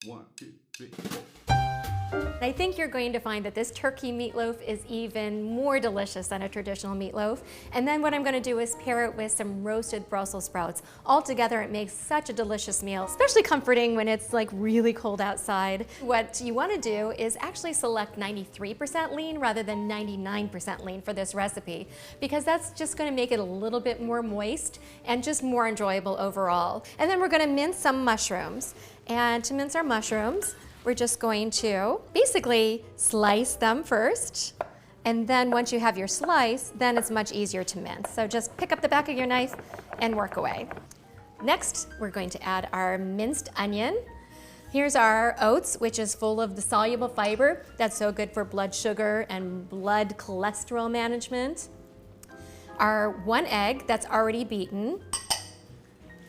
One, two, three, four. I think you're going to find that this turkey meatloaf is even more delicious than a traditional meatloaf. And then what I'm going to do is pair it with some roasted Brussels sprouts. All together, it makes such a delicious meal, especially comforting when it's like really cold outside. What you want to do is actually select 93% lean rather than 99% lean for this recipe, because that's just going to make it a little bit more moist and just more enjoyable overall. And then we're going to mince some mushrooms. And to mince our mushrooms, we're just going to basically slice them first, and then once you have your slice, then it's much easier to mince. So just pick up the back of your knife and work away. Next, we're going to add our minced onion. Here's our oats, which is full of the soluble fiber that's so good for blood sugar and blood cholesterol management. Our 1 egg that's already beaten.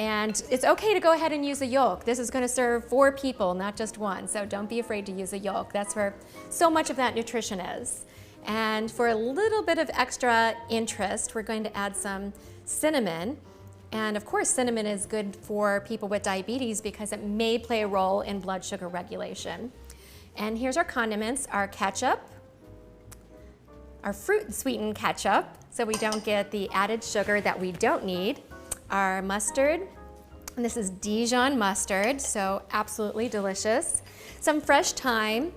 And it's okay to go ahead and use a yolk. This is going to serve 4 people, not just 1, so don't be afraid to use a yolk. That's where so much of that nutrition is. And for a little bit of extra interest, we're going to add some cinnamon. And of course, cinnamon is good for people with diabetes because it may play a role in blood sugar regulation. And here's our condiments, our ketchup, our fruit sweetened ketchup, so we don't get the added sugar that we don't need. Our mustard, and this is Dijon mustard, so absolutely delicious. Some fresh thyme,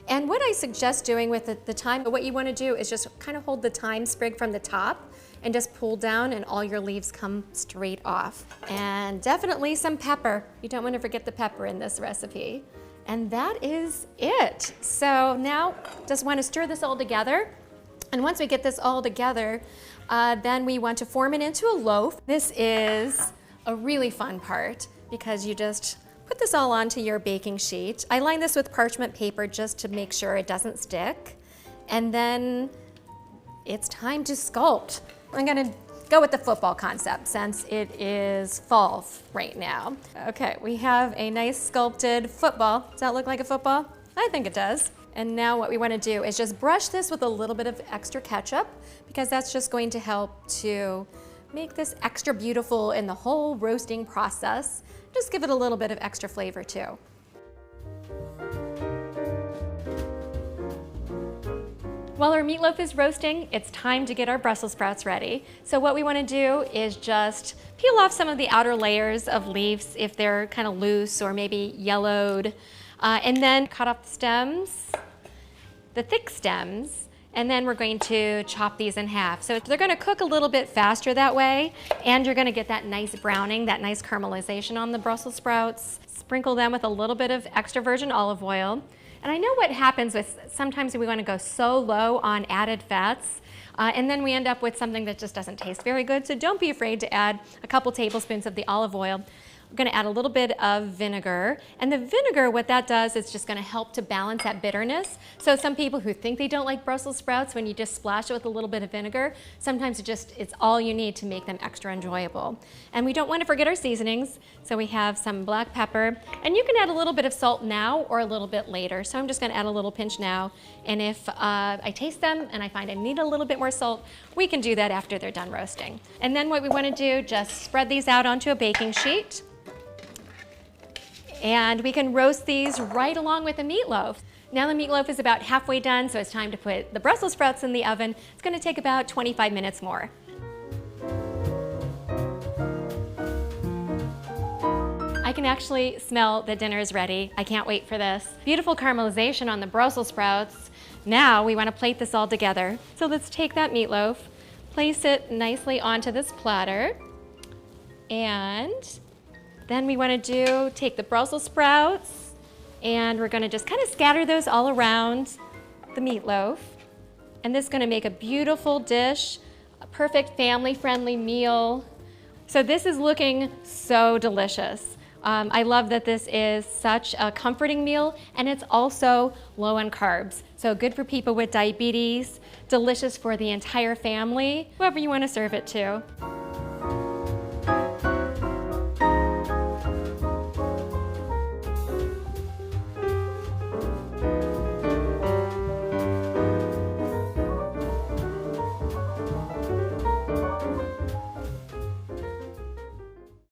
and what I suggest doing with the thyme, what you want to do is just kind of hold the thyme sprig from the top and just pull down and all your leaves come straight off. And definitely some pepper. You don't want to forget the pepper in this recipe. And that is it. So now just want to stir this all together. And once we get this all together, then we want to form it into a loaf. This is a really fun part because you just put this all onto your baking sheet. I line this with parchment paper just to make sure it doesn't stick. And then it's time to sculpt. I'm gonna go with the football concept since it is fall right now. Okay, we have a nice sculpted football. Does that look like a football? I think it does. And now what we want to do is just brush this with a little bit of extra ketchup because that's just going to help to make this extra beautiful in the whole roasting process. Just give it a little bit of extra flavor too. While our meatloaf is roasting, it's time to get our Brussels sprouts ready. So what we want to do is just peel off some of the outer layers of leaves if they're kind of loose or maybe yellowed, and then cut off the stems, the thick stems, and then we're going to chop these in half. So they're going to cook a little bit faster that way, and you're going to get that nice browning, that nice caramelization on the Brussels sprouts. Sprinkle them with a little bit of extra virgin olive oil. And I know what happens with sometimes we want to go so low on added fats, and then we end up with something that just doesn't taste very good. So don't be afraid to add a couple tablespoons of the olive oil. We're going to add a little bit of vinegar, and the vinegar, what that does is just going to help to balance that bitterness. So some people who think they don't like Brussels sprouts, when you just splash it with a little bit of vinegar, sometimes it's all you need to make them extra enjoyable. And we don't want to forget our seasonings, so we have some black pepper, and you can add a little bit of salt now or a little bit later. So I'm just going to add a little pinch now, and if I taste them and I find I need a little bit more salt, we can do that after they're done roasting. And then what we want to do, just spread these out onto a baking sheet. And we can roast these right along with the meatloaf. Now the meatloaf is about halfway done, so it's time to put the Brussels sprouts in the oven. It's going to take about 25 minutes more. I can actually smell that dinner is ready. I can't wait for this. Beautiful caramelization on the Brussels sprouts. Now we want to plate this all together. So let's take that meatloaf, place it nicely onto this platter, and then we want to take the Brussels sprouts, and we're going to just kind of scatter those all around the meatloaf. And this is going to make a beautiful dish, a perfect family-friendly meal. So this is looking so delicious. I love that this is such a comforting meal, and it's also low in carbs. So good for people with diabetes, delicious for the entire family, whoever you want to serve it to.